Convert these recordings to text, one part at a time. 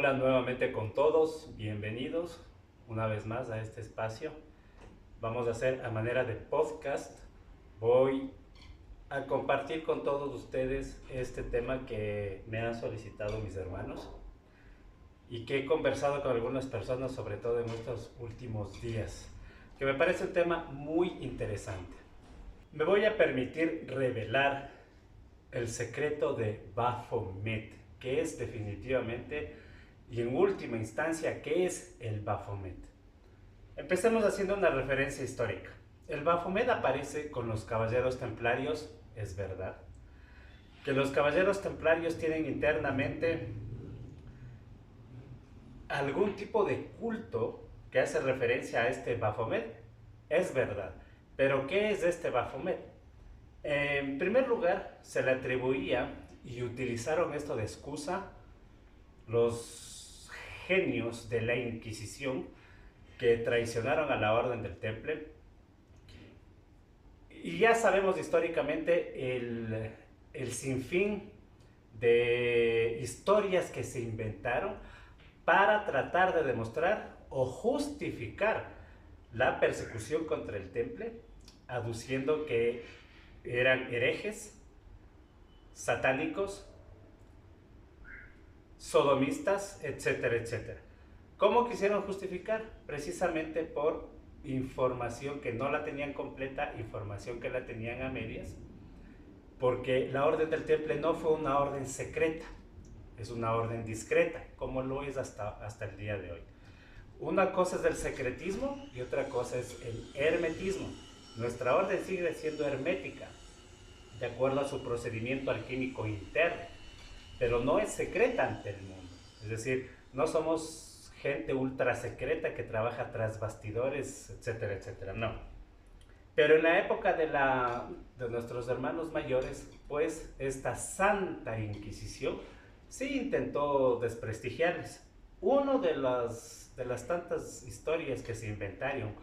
Hola nuevamente con todos, bienvenidos una vez más a este espacio. Vamos a hacer a manera de podcast. Voy a compartir con todos ustedes este tema que me han solicitado mis hermanos y que he conversado con algunas personas, sobre todo en estos últimos días, que me parece un tema muy interesante. Me voy a permitir revelar el secreto de Baphomet, que es definitivamente y en última instancia, ¿qué es el Baphomet? Empecemos haciendo una referencia histórica. El Baphomet aparece con los caballeros templarios, es verdad. Que los caballeros templarios tienen internamente algún tipo de culto que hace referencia a este Baphomet, es verdad. Pero ¿qué es este Baphomet? En primer lugar, se le atribuía y utilizaron esto de excusa los genios de la Inquisición que traicionaron a la Orden del Temple. Y ya sabemos históricamente el sinfín de historias que se inventaron para tratar de demostrar o justificar la persecución contra el Temple, aduciendo que eran herejes, satánicos, sodomistas, etcétera, etcétera. ¿Cómo quisieron justificar? Precisamente por información que no la tenían completa, información que la tenían a medias, porque la Orden del Temple no fue una orden secreta, es una orden discreta, como lo es hasta el día de hoy. Una cosa es el secretismo y otra cosa es el hermetismo. Nuestra orden sigue siendo hermética, de acuerdo a su procedimiento alquímico interno, pero no es secreta ante el mundo. Es decir, no somos gente ultra secreta que trabaja tras bastidores, etcétera, etcétera, no. Pero en la época de nuestros hermanos mayores, pues esta santa inquisición sí intentó desprestigiarles. Uno de las tantas historias que se inventaron,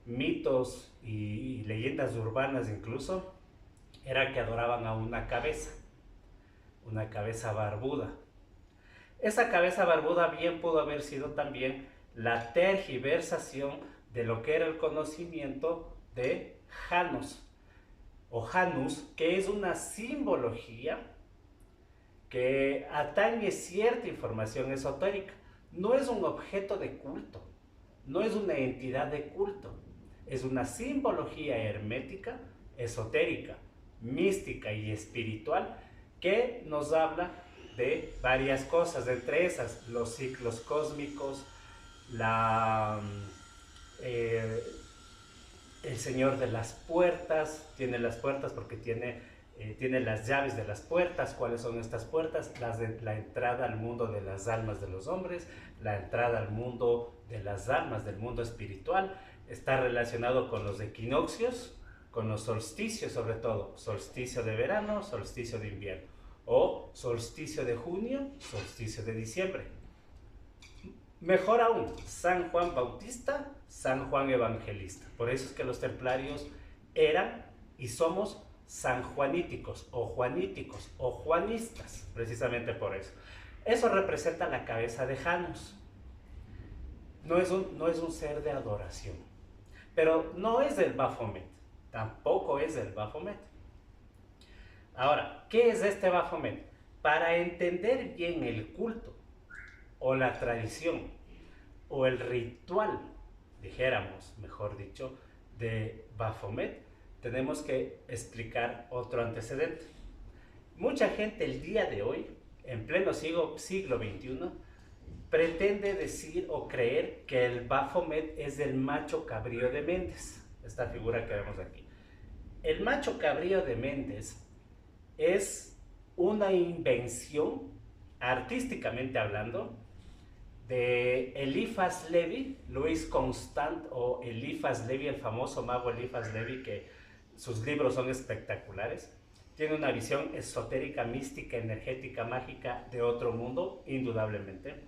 mitos y leyendas urbanas incluso, era que adoraban a una cabeza barbuda. Esa cabeza barbuda bien pudo haber sido también la tergiversación de lo que era el conocimiento de Janus o Janus, que es una simbología que atañe cierta información esotérica. No es un objeto de culto, no es una entidad de culto, es una simbología hermética, esotérica, mística y espiritual que nos habla de varias cosas, entre esas los ciclos cósmicos, el Señor de las Puertas, tiene las puertas porque tiene las llaves de las puertas. ¿Cuáles son estas puertas? La entrada al mundo de las almas de los hombres, la entrada al mundo de las almas del mundo espiritual. Está relacionado con los equinoccios, con los solsticios, sobre todo solsticio de verano, solsticio de invierno, o solsticio de junio, solsticio de diciembre. Mejor aún, San Juan Bautista, San Juan Evangelista. Por eso es que los templarios eran y somos sanjuaníticos o juanistas, precisamente por eso. Eso representa la cabeza de Janus. No es un ser de adoración, pero no es el Baphomet, tampoco es el Baphomet. Ahora, ¿qué es este Baphomet? Para entender bien el culto o la tradición o el ritual, dijéramos, mejor dicho, de Baphomet, tenemos que explicar otro antecedente. Mucha gente el día de hoy, en pleno siglo XXI, pretende decir o creer que el Baphomet es el macho cabrío de Méndez, esta figura que vemos aquí. El macho cabrío de Méndez es una invención, artísticamente hablando, de Eliphas Levi, Louis Constant o Eliphas Levi, el famoso mago Eliphas Levi, que sus libros son espectaculares. Tiene una visión esotérica, mística, energética, mágica de otro mundo, indudablemente.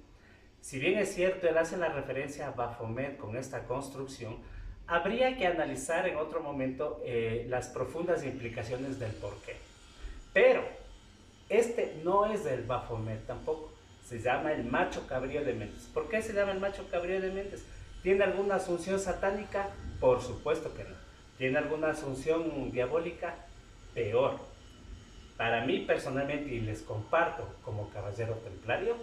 Si bien es cierto, él hace la referencia a Baphomet con esta construcción, habría que analizar en otro momento las profundas implicaciones del porqué. Pero este no es el Baphomet tampoco. se llama el macho cabrío de Méndez. ¿Por qué se llama el macho cabrío de Méndez? ¿Tiene alguna asunción satánica? Por supuesto que no. ¿Tiene alguna asunción diabólica? Peor. Para mí personalmente, y les comparto como caballero templario,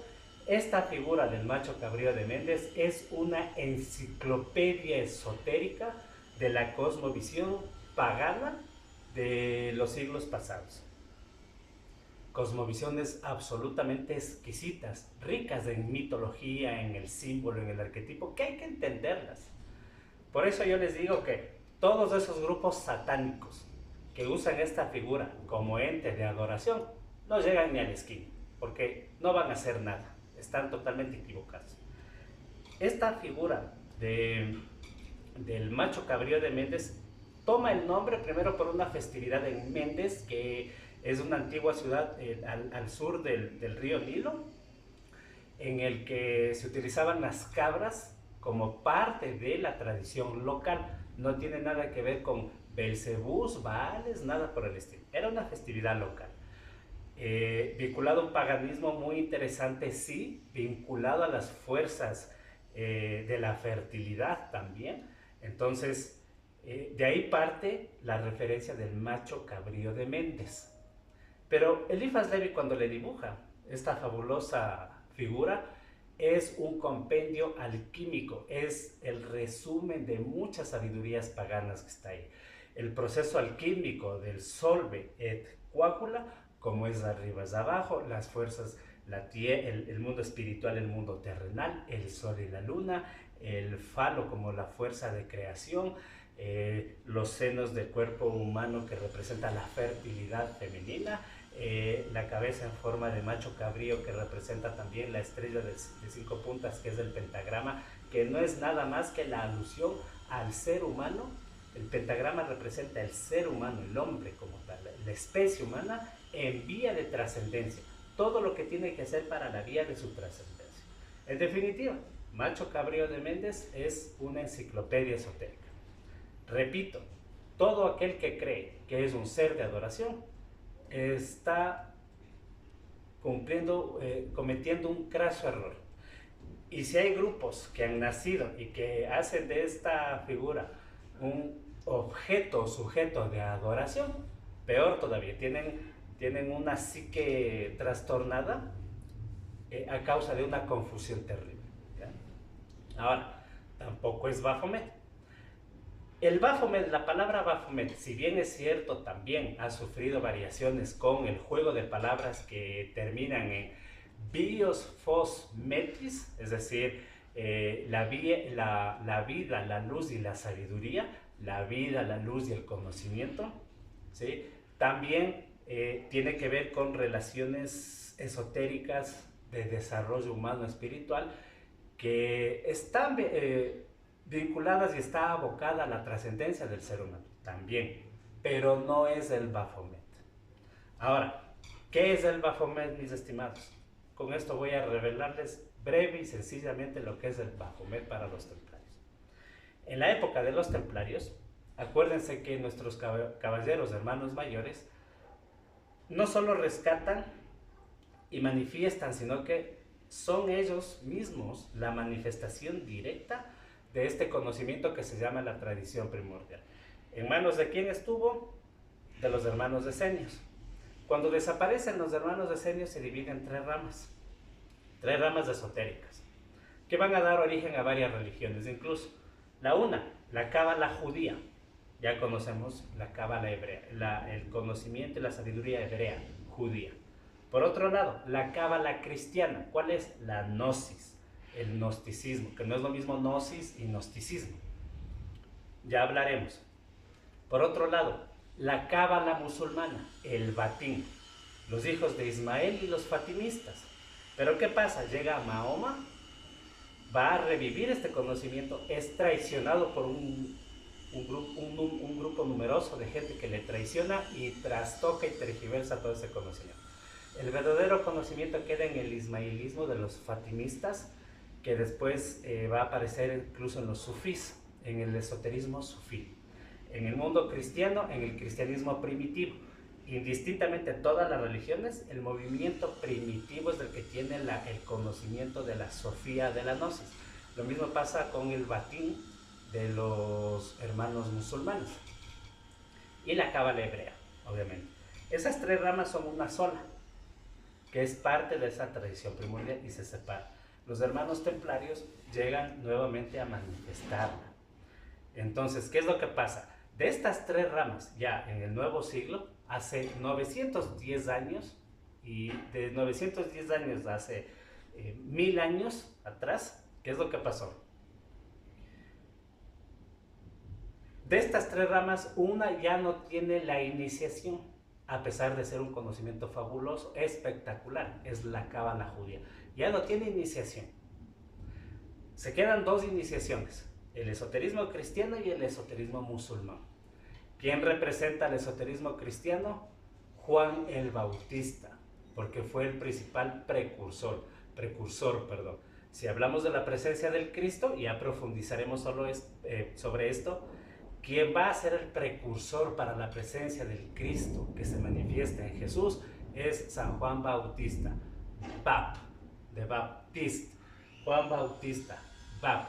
esta figura del macho cabrío de Méndez es una enciclopedia esotérica de la cosmovisión pagana de los siglos pasados. Cosmovisiones absolutamente exquisitas, ricas en mitología, en el símbolo, en el arquetipo, que hay que entenderlas. Por eso yo les digo que todos esos grupos satánicos que usan esta figura como ente de adoración no llegan ni a la esquina, porque no van a hacer nada, están totalmente equivocados. Esta figura del macho cabrío de Méndez toma el nombre primero por una festividad en Méndez, que es una antigua ciudad al sur del río Nilo, en el que se utilizaban las cabras como parte de la tradición local. No tiene nada que ver con Belcebús, Baales, nada por el estilo. Era una festividad local. Vinculado a un paganismo muy interesante, sí, vinculado a las fuerzas de la fertilidad también. Entonces, de ahí parte la referencia del macho cabrío de Méndez. Pero Eliphas Levi, cuando le dibuja esta fabulosa figura, es un compendio alquímico, es el resumen de muchas sabidurías paganas que está ahí. El proceso alquímico del solve et coagula, como es arriba es abajo, las fuerzas, el mundo espiritual, el mundo terrenal, el sol y la luna, el falo como la fuerza de creación, los senos del cuerpo humano que representa la fertilidad femenina, la cabeza en forma de macho cabrío que representa también la estrella de 5 puntas, que es el pentagrama, que no es nada más que la alusión al ser humano. El pentagrama representa el ser humano, el hombre como tal, la especie humana en vía de trascendencia, todo lo que tiene que hacer para la vía de su trascendencia. En definitiva, macho cabrío de Méndez es una enciclopedia esotérica. Repito, todo aquel que cree que es un ser de adoración está cometiendo un craso error. Y si hay grupos que han nacido y que hacen de esta figura un objeto, sujeto de adoración, peor todavía, tienen una psique trastornada a causa de una confusión terrible, ¿ya? Ahora, tampoco es Baphomet. El Baphomet, la palabra Baphomet, si bien es cierto, también ha sufrido variaciones con el juego de palabras que terminan en bios, phos, metis, es decir, la vida, la luz y la sabiduría, la vida, la luz y el conocimiento, ¿sí? También tiene que ver con relaciones esotéricas de desarrollo humano espiritual que están vinculadas y está abocada a la trascendencia del ser humano también, pero no es el Baphomet. Ahora, ¿qué es el Baphomet, mis estimados? Con esto voy a revelarles breve y sencillamente lo que es el Baphomet para los templarios. En la época de los templarios, acuérdense que nuestros caballeros hermanos mayores no solo rescatan y manifiestan, sino que son ellos mismos la manifestación directa de este conocimiento que se llama la tradición primordial. ¿En manos de quién estuvo? De los hermanos decenios. Cuando desaparecen los hermanos decenios se dividen en tres ramas esotéricas, que van a dar origen a varias religiones incluso. La una, la cábala judía. Ya conocemos la cábala hebrea, el conocimiento y la sabiduría hebrea, judía. Por otro lado, la cábala cristiana. ¿Cuál es? La gnosis, el gnosticismo, que no es lo mismo gnosis y gnosticismo. Ya hablaremos. Por otro lado, la cábala musulmana, el batín, los hijos de Ismael y los fatimistas. Pero ¿qué pasa? Llega Mahoma, va a revivir este conocimiento, es traicionado por un grupo numeroso de gente que le traiciona y trastoca y tergiversa todo ese conocimiento. El verdadero conocimiento queda en el ismaelismo de los fatimistas, que después va a aparecer incluso en los sufís, en el esoterismo sufí. En el mundo cristiano, en el cristianismo primitivo. indistintamente todas las religiones, el movimiento primitivo es el que tiene el conocimiento de la Sofía de la Gnosis. Lo mismo pasa con el Batín de los hermanos musulmanes y la Cábala hebrea, obviamente. Esas tres ramas son una sola, que es parte de esa tradición primordial y se separa. Los hermanos templarios llegan nuevamente a manifestarla. Entonces, ¿qué es lo que pasa? De estas tres ramas, ya en el nuevo siglo, hace 910 años, y de 910 años hace 1000 años atrás, ¿qué es lo que pasó? De estas tres ramas, una ya no tiene la iniciación, a pesar de ser un conocimiento fabuloso, espectacular, es la Cábala judía. Ya no tiene iniciación. Se quedan dos iniciaciones, el esoterismo cristiano y el esoterismo musulmán. ¿Quién representa el esoterismo cristiano? Juan el Bautista, porque fue el principal precursor. Si hablamos de la presencia del Cristo, ya profundizaremos sobre esto. ¿Quién va a ser el precursor para la presencia del Cristo que se manifiesta en Jesús? Es San Juan Bautista, Bap, de Baptiste, Juan Bautista, Bap.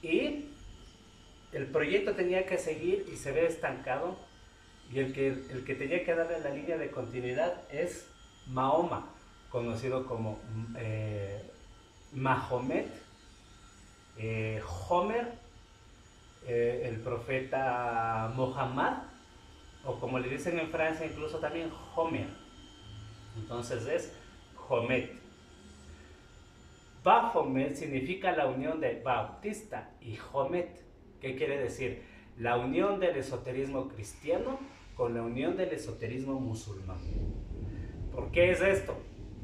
Y el proyecto tenía que seguir y se ve estancado, y el que tenía que darle la línea de continuidad es Mahoma, conocido como Mahomet, Homer, el profeta Muhammad, o como le dicen en Francia incluso también Homer. Entonces es Homet. Baphomet significa la unión de Bautista y Homet. ¿Qué quiere decir? La unión del esoterismo cristiano con la unión del esoterismo musulmán. ¿Por qué es esto?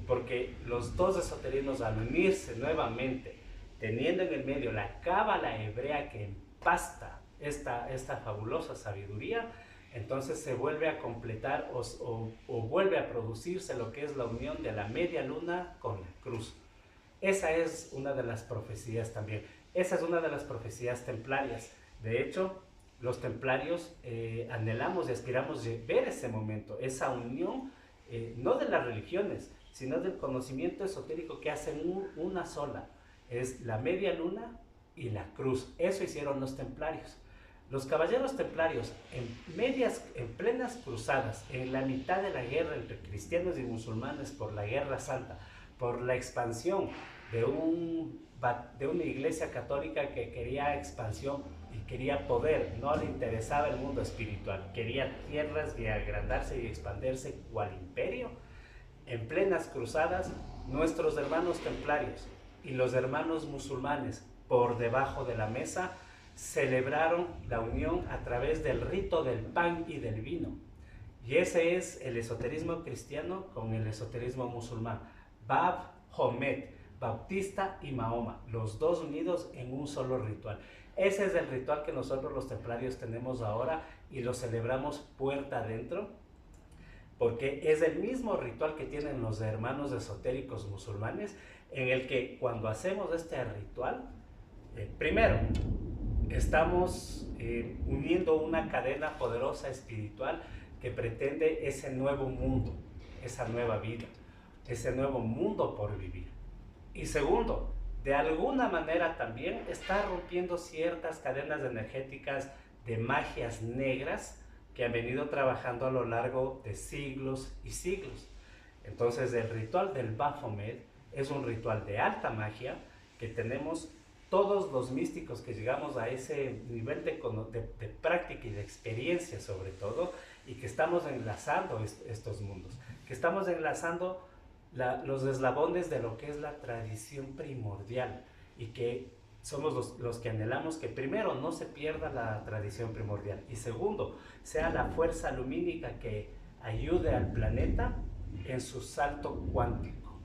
Porque los dos esoterismos, al unirse nuevamente, teniendo en el medio la Cábala hebrea que empasta esta fabulosa sabiduría, entonces se vuelve a completar o vuelve a producirse lo que es la unión de la media luna con la cruz. Esa es una de las profecías también. Esa es una de las profecías templarias. De hecho, los templarios anhelamos y aspiramos a ver ese momento, esa unión, no de las religiones, sino del conocimiento esotérico que hacen una sola. Es la media luna y la cruz. Eso hicieron los templarios. Los caballeros templarios, en plenas cruzadas, en la mitad de la guerra entre cristianos y musulmanes por la Guerra Santa, por la expansión de una iglesia católica que quería expansión y quería poder, no le interesaba el mundo espiritual, quería tierras y agrandarse y expandirse cual imperio. En plenas cruzadas, nuestros hermanos templarios y los hermanos musulmanes, por debajo de la mesa, celebraron la unión a través del rito del pan y del vino. Y ese es el esoterismo cristiano con el esoterismo musulmán. Bab, Homet, Bautista y Mahoma, los dos unidos en un solo ritual. Ese es el ritual que nosotros los templarios tenemos ahora y lo celebramos puerta adentro, porque es el mismo ritual que tienen los hermanos esotéricos musulmanes, en el que cuando hacemos este ritual, primero, estamos uniendo una cadena poderosa espiritual que pretende ese nuevo mundo, esa nueva vida, ese nuevo mundo por vivir. Y segundo, de alguna manera también está rompiendo ciertas cadenas energéticas de magias negras que han venido trabajando a lo largo de siglos y siglos. Entonces el ritual del Baphomet es un ritual de alta magia que tenemos todos los místicos que llegamos a ese nivel de práctica y de experiencia sobre todo, y que estamos enlazando estos mundos, que estamos enlazando los eslabones de lo que es la tradición primordial, y que somos los que anhelamos que primero no se pierda la tradición primordial, y segundo, sea la fuerza lumínica que ayude al planeta en su salto cuántico.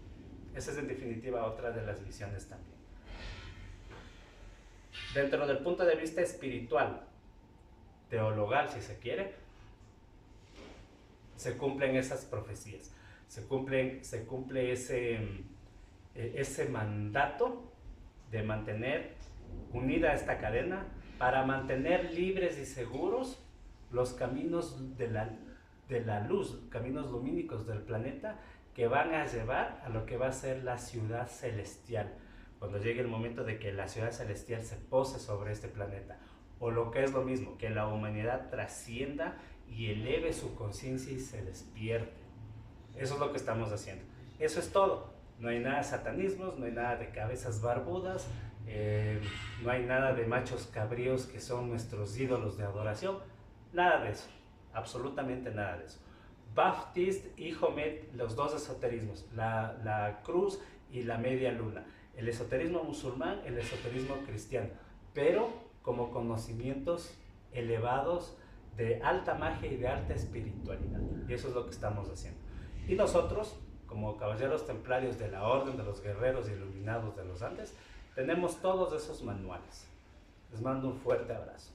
Esa es en definitiva otra de las visiones también. Dentro del punto de vista espiritual, teologal si se quiere, se cumplen esas profecías, se cumple ese mandato de mantener unida esta cadena para mantener libres y seguros los caminos de la luz, caminos lumínicos del planeta que van a llevar a lo que va a ser la ciudad celestial, cuando llegue el momento de que la ciudad celestial se pose sobre este planeta, o lo que es lo mismo, que la humanidad trascienda y eleve su conciencia y se despierte. Eso es lo que estamos haciendo. Eso es todo. No hay nada de satanismos, no hay nada de cabezas barbudas, no hay nada de machos cabríos que son nuestros ídolos de adoración. Nada de eso. Absolutamente nada de eso. Baptist y Homet, los dos esoterismos, la cruz y la media luna. El esoterismo musulmán, el esoterismo cristiano, pero como conocimientos elevados de alta magia y de alta espiritualidad. Y eso es lo que estamos haciendo. Y nosotros, como caballeros templarios de la Orden de los Guerreros Iluminados de los Andes, tenemos todos esos manuales. Les mando un fuerte abrazo.